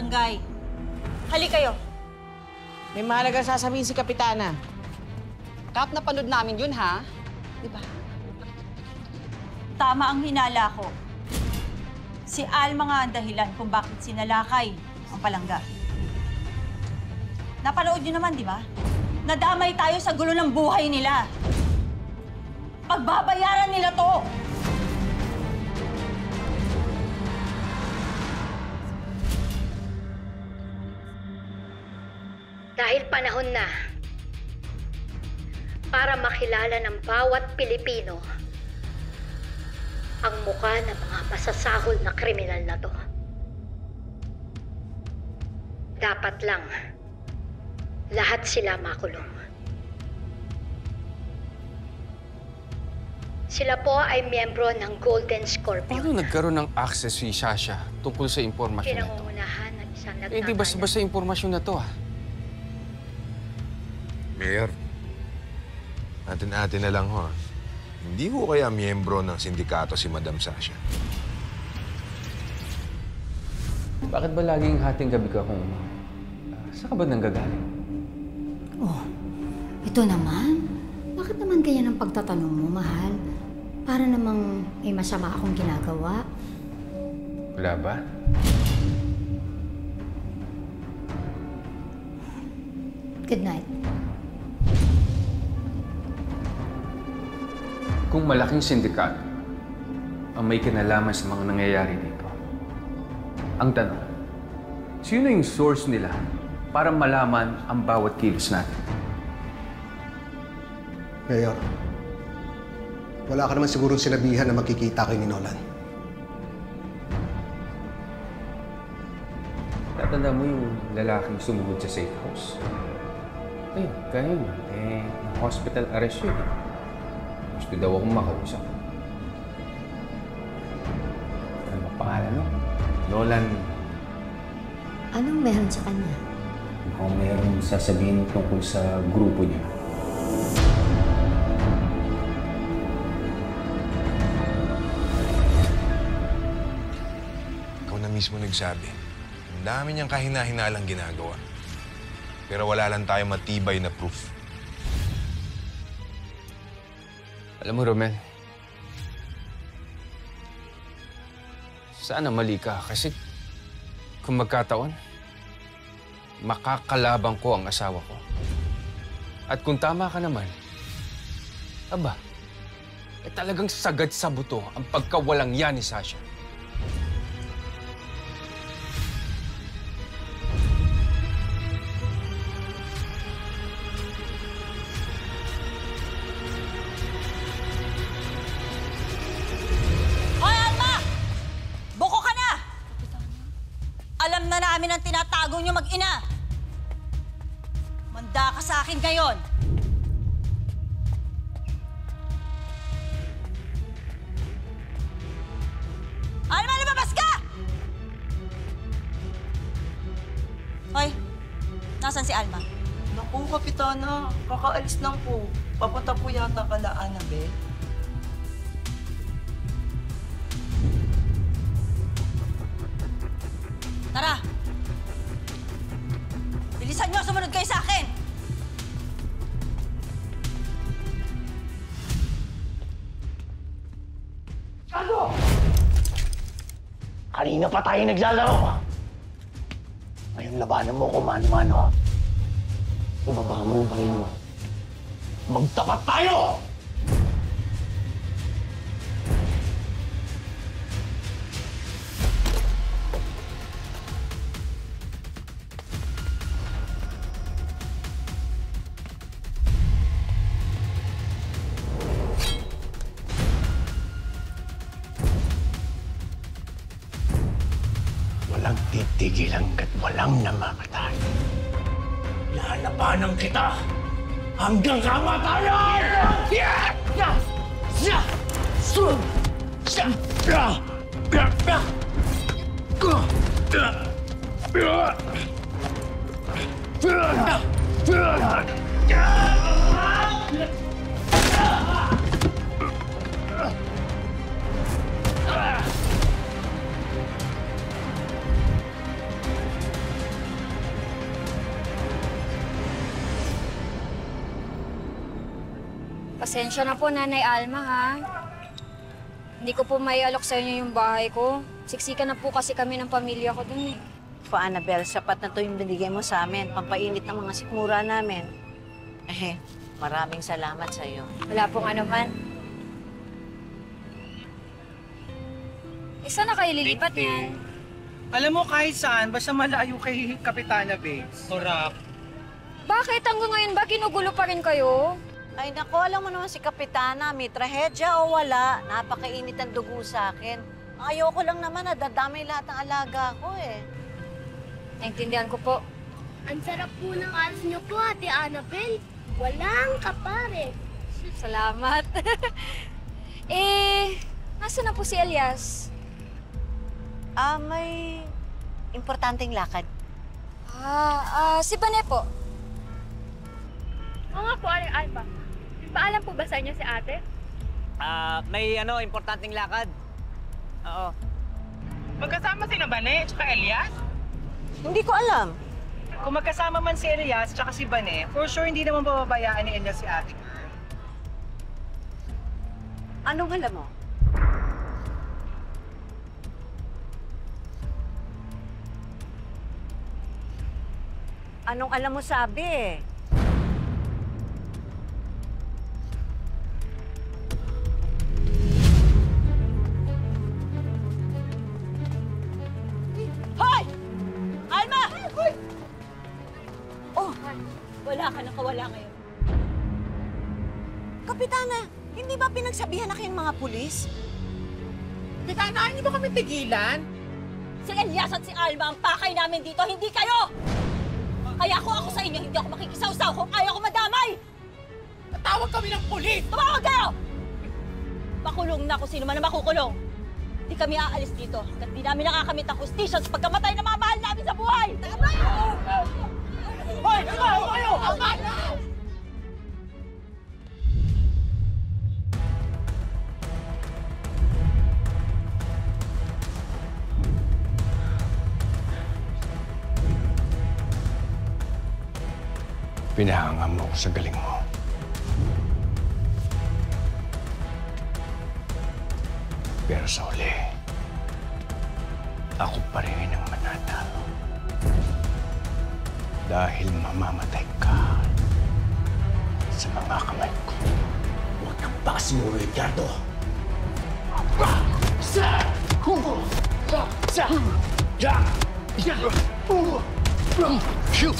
barangay. Hali kayo. May mahalagang sasabihin si Kapitana. Kap, napanood namin yun, ha? Diba? Tama ang hinala ko. Si Alma nga ang dahilan kung bakit sinalakay ang palangga. Napanood niyo naman, di ba? Nadamay tayo sa gulo ng buhay nila. Pagbabayaran nila to! Dahil panahon na para makilala ng bawat Pilipino ang mukha ng mga masasahol na kriminal na to. Dapat lang lahat sila makulong. Sila po ay miyembro ng Golden Scorpion. Paano nagkaroon ng access si Sasha tungkol sa impormasyon na ito? Pinangungunahan ng isang Eh, di basta-basta impormasyon na to, ha? Mayor, atin-atin na lang ho. Hindi ho kaya miyembro ng sindikato si Madam Sasha? Bakit ba laging hating gabi ka kung saan ka ba nanggagaling? Oh, ito naman. Bakit naman kaya ng pagtatanong mo, mahal? Para namang may masama akong ginagawa. Wala ba? Good night. Kung malaking sindikato ang may kinalaman sa mga nangyayari dito, ang tanong, sino yung source nila para malaman ang bawat kilos natin? Mayor, wala ka naman sigurong sinabihan na magkikita kay ni Nolan. Tatanda mo yung lalaking sumugod sa safe house? Ayun, kaya yun. Na-hospital arrest yun. Gusto daw akong makausap. Ano ba pangalan mo? Nolan. Anong meron sa kanya? Mukhang meron sasabihin tungkol sa grupo niya. Ikaw na mismo nagsabi. Ang dami niyang kahina-hinalang ginagawa. Pero wala lang tayo matibay na proof. Alam mo, Romel, sana mali ka kasi kung magkataon, makakalabang ko ang asawa ko. At kung tama ka naman, aba, talagang sagad sa buto ang pagkawalang yan ni Sasha. Alam na namin ang tinatago niyo mag-ina. Manda ka sa akin ngayon. Alma, lumabas ka! Hoy, nasan si Alma? Naku, Kapitana. Kakaalis lang po. Papunta po yata kala Annabel. Tara! Bilisan niyo, sumunod kayo sa akin! Gago! Kanina pa tayo naglalaro. Ngayong labanan mo kung mano-mano. Ibaba mo yung baril mo. Magtapat tayo! Walang titigil hanggat walang namamatay. Lalabanan kita hanggang kamatayan! Pasensya na po, Nanay Alma, ha? Hindi ko po may alok sa inyo yung bahay ko. Siksikan na po kasi kami ng pamilya ko dun eh. Po, Annabel, sapat na to yung binigay mo sa amin. Pampainit ng mga sikmura namin. Maraming salamat sa iyo. Wala pong ano man. Saan na kayo lilipat yan? Alam mo kahit saan, basta malayo kay Kapitana Babes. Correct. Bakit hanggang ngayon ba ginugulo pa rin kayo? Ay nako, alam mo naman si Kapitana, may trahedya o wala, napakainit ang dugo sa akin. Ayoko lang naman na dadamay lahat ng alaga ko eh. Naintindihan ko po. Ang sarap po ng alas niyo po, Ate Annabel. Walang kapare. Salamat. Nasaan na po si Elias? May importanteng lakad. Si Bane po. Oo nga po, Aling Alma. Paalam po ba sa inyo si ate? May importanteng lakad. Oo. Magkasama si Bane at Elias? Hindi ko alam. Kung magkasama man si Elias at si Bane, for sure hindi naman bababayaan ni Elias si ate girl. Anong alam mo? Anong alam mo sabi eh? Hoy! Alma! Oh, wala ka nang kawala ngayon. Kapitana, hindi ba pinagsabihan na kayong mga pulis? Kapitana, hindi ba kami tigilan? Si Elias at si Alma ang pakay namin dito, hindi kayo! Kaya kung ako sa inyo, hindi ako makikisawsaw kung ayaw ko madamay! Tawag kami ng pulis! Tumawag kayo! Makulong na kung sino man na makukulong. Hindi kami aalis dito hanggat di namin nakakamit ang hustisya sa pagkamatay ng mga mahal namin sa buhay! Tama! Hoy! Ikaw! Kayo! Pinahanga mo ko sa galing mo. Pero sa huli, ako pa rin ang mananalo. Dahil mamamatay ka sa mga kamay ko. Huwag kang pasiguro, Ricardo. Shoot!